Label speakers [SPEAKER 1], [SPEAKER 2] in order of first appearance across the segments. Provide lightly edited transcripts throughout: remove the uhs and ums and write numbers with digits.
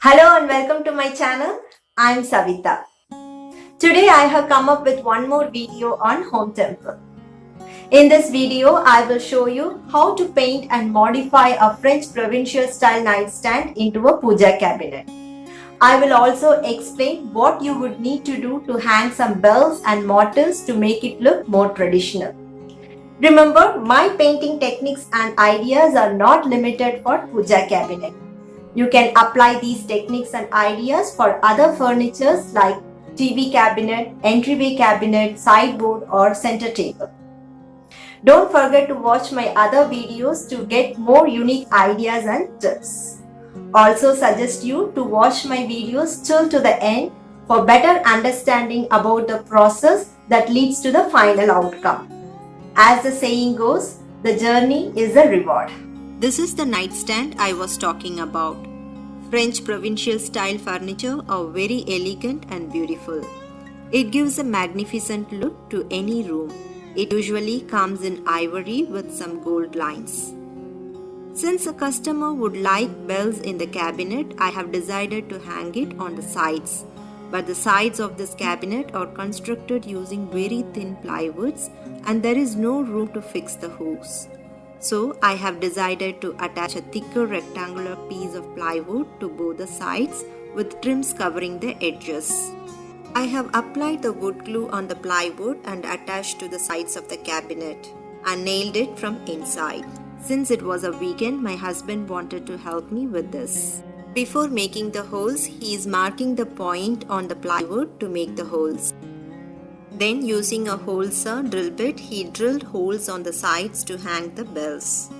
[SPEAKER 1] Hello and welcome to my channel. I'm Savita. Today I have come up with one more video on home temple. In this video, I will show you how to paint and modify a French provincial style nightstand into a puja cabinet. I will also explain what you would need to do to hang some bells and motifs to make it look more traditional. Remember, my painting techniques and ideas are not limited for puja cabinet. You can apply these techniques and ideas for other furnitures like TV cabinet, entryway cabinet, sideboard or center table. Don't forget to watch my other videos to get more unique ideas and tips. Also suggest you to watch my videos till to the end for better understanding about the process that leads to the final outcome. As the saying goes, the journey is a reward.
[SPEAKER 2] This is the nightstand I was talking about. French provincial style furniture are very elegant and beautiful. It gives a magnificent look to any room. It usually comes in ivory with some gold lines. Since a customer would like bells in the cabinet, I have decided to hang it on the sides. But the sides of this cabinet are constructed using very thin plywoods and there is no room to fix the hooks. So I have decided to attach a thicker rectangular piece of plywood to both the sides with trims covering the edges. I have applied the wood glue on the plywood and attached to the sides of the cabinet and nailed it from inside. Since it was a weekend, my husband wanted to help me with this. Before making the holes, he is marking the point on the plywood to make the holes. Then using a hole saw drill bit, he drilled holes on the sides to hang the bells.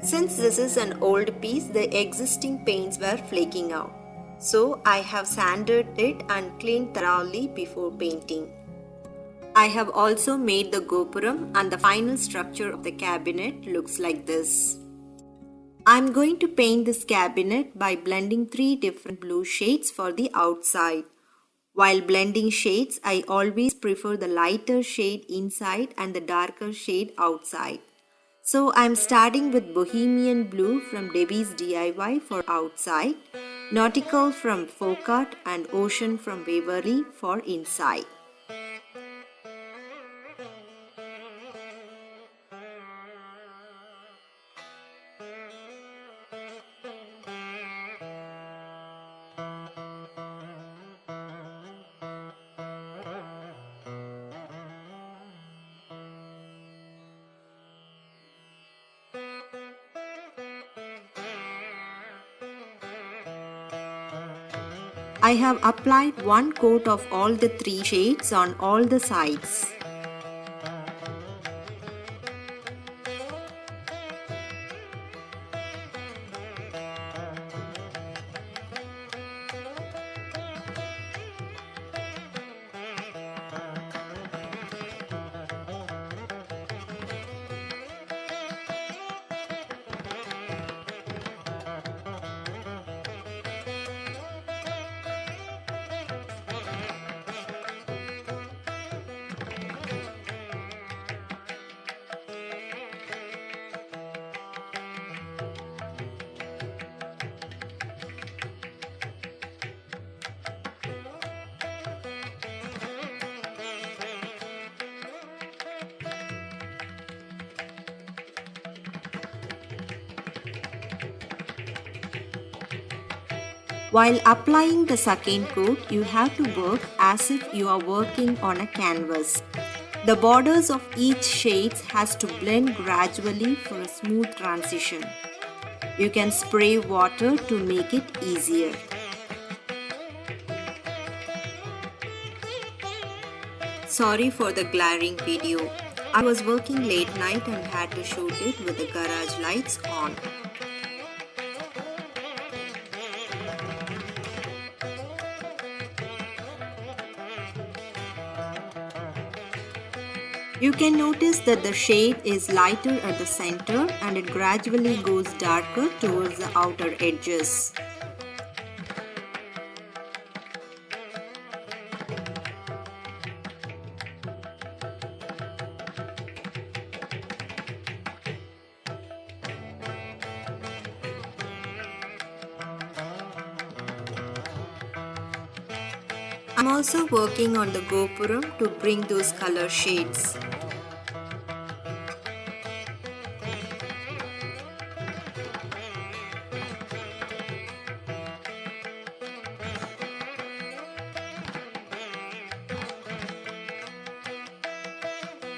[SPEAKER 2] Since this is an old piece, the existing paints were flaking out. So I have sanded it and cleaned thoroughly before painting. I have also made the gopuram and the final structure of the cabinet looks like this. I am going to paint this cabinet by blending 3 different blue shades for the outside. While blending shades, I always prefer the lighter shade inside and the darker shade outside. So I am starting with Bohemian Blue from Debbie's DIY for outside, Nautical from Folk Art and Ocean from Waverly for inside. I have applied 1 coat of all the 3 shades on all the sides. While applying the second coat, you have to work as if you are working on a canvas. The borders of each shades has to blend gradually for a smooth transition. You can spray water to make it easier. Sorry for the glaring video. I was working late night and had to shoot it with the garage lights on. You can notice that the shade is lighter at the center and it gradually goes darker towards the outer edges. I'm also working on the gopuram to bring those color shades.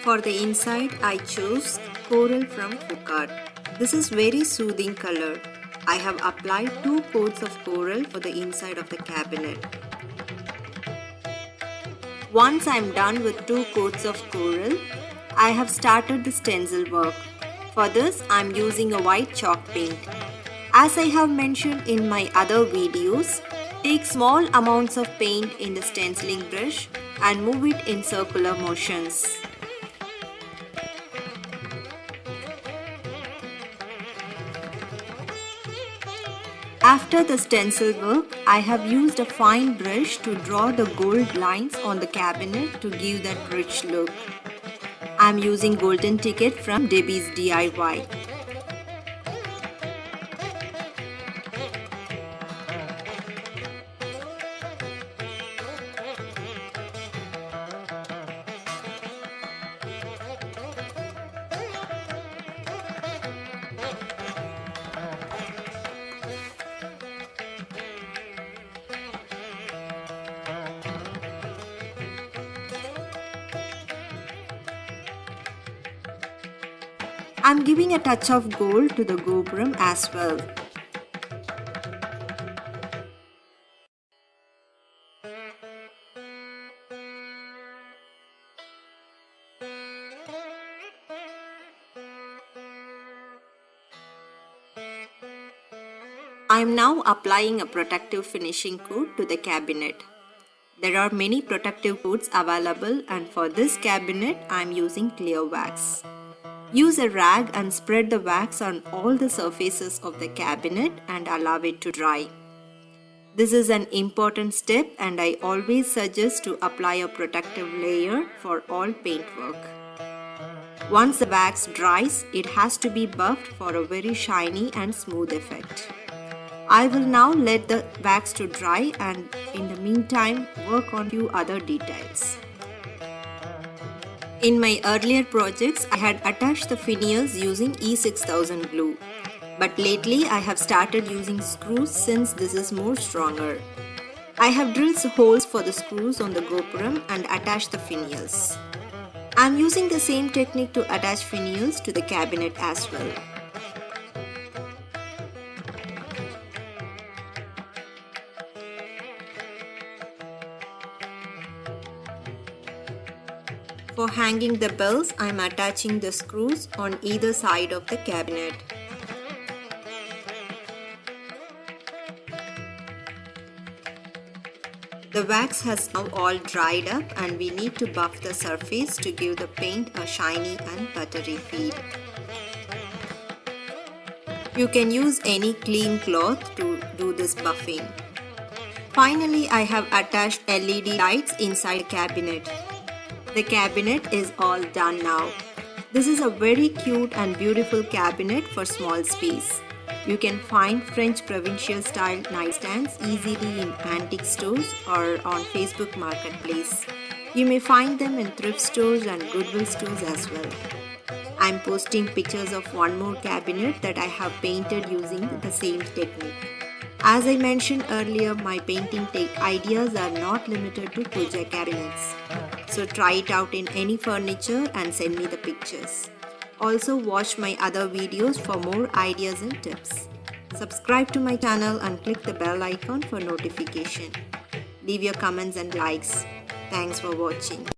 [SPEAKER 2] For the inside, I chose coral from Flipkart. This is very soothing color. I have applied 2 coats of coral for the inside of the cabinet. Once I am done with 2 coats of coral, I have started the stencil work. For this, I am using a white chalk paint. As I have mentioned in my other videos, take small amounts of paint in the stenciling brush and move it in circular motions. After the stencil work, I have used a fine brush to draw the gold lines on the cabinet to give that rich look. I am using golden ticket from Debbie's DIY. I'm giving a touch of gold to the gopuram as well. I am now applying a protective finishing coat to the cabinet. There are many protective coats available, and for this cabinet I am using clear wax. Use a rag and spread the wax on all the surfaces of the cabinet and allow it to dry. This is an important step, and I always suggest to apply a protective layer for all paint work. Once the wax dries, it has to be buffed for a very shiny and smooth effect. I will now let the wax to dry and in the meantime work on few other details. In my earlier projects, I had attached the finials using E6000 glue. But lately, I have started using screws since this is more stronger. I have drilled holes for the screws on the gopuram and attached the finials. I am using the same technique to attach finials to the cabinet as well. For hanging the bells, I am attaching the screws on either side of the cabinet. The wax has now all dried up, and we need to buff the surface to give the paint a shiny and buttery feel. You can use any clean cloth to do this buffing. Finally, I have attached LED lights inside the cabinet. The cabinet is all done now. This is a very cute and beautiful cabinet for small space. You can find French provincial style nightstands easily in antique stores or on Facebook Marketplace. You may find them in thrift stores and Goodwill stores as well. I am posting pictures of one more cabinet that I have painted using the same technique. As I mentioned earlier, my painting ideas are not limited to puja cabinets. So try it out in any furniture and send me the pictures. Also watch my other videos for more ideas and tips. Subscribe to my channel and click the bell icon for notification. Leave your comments and likes. Thanks for watching.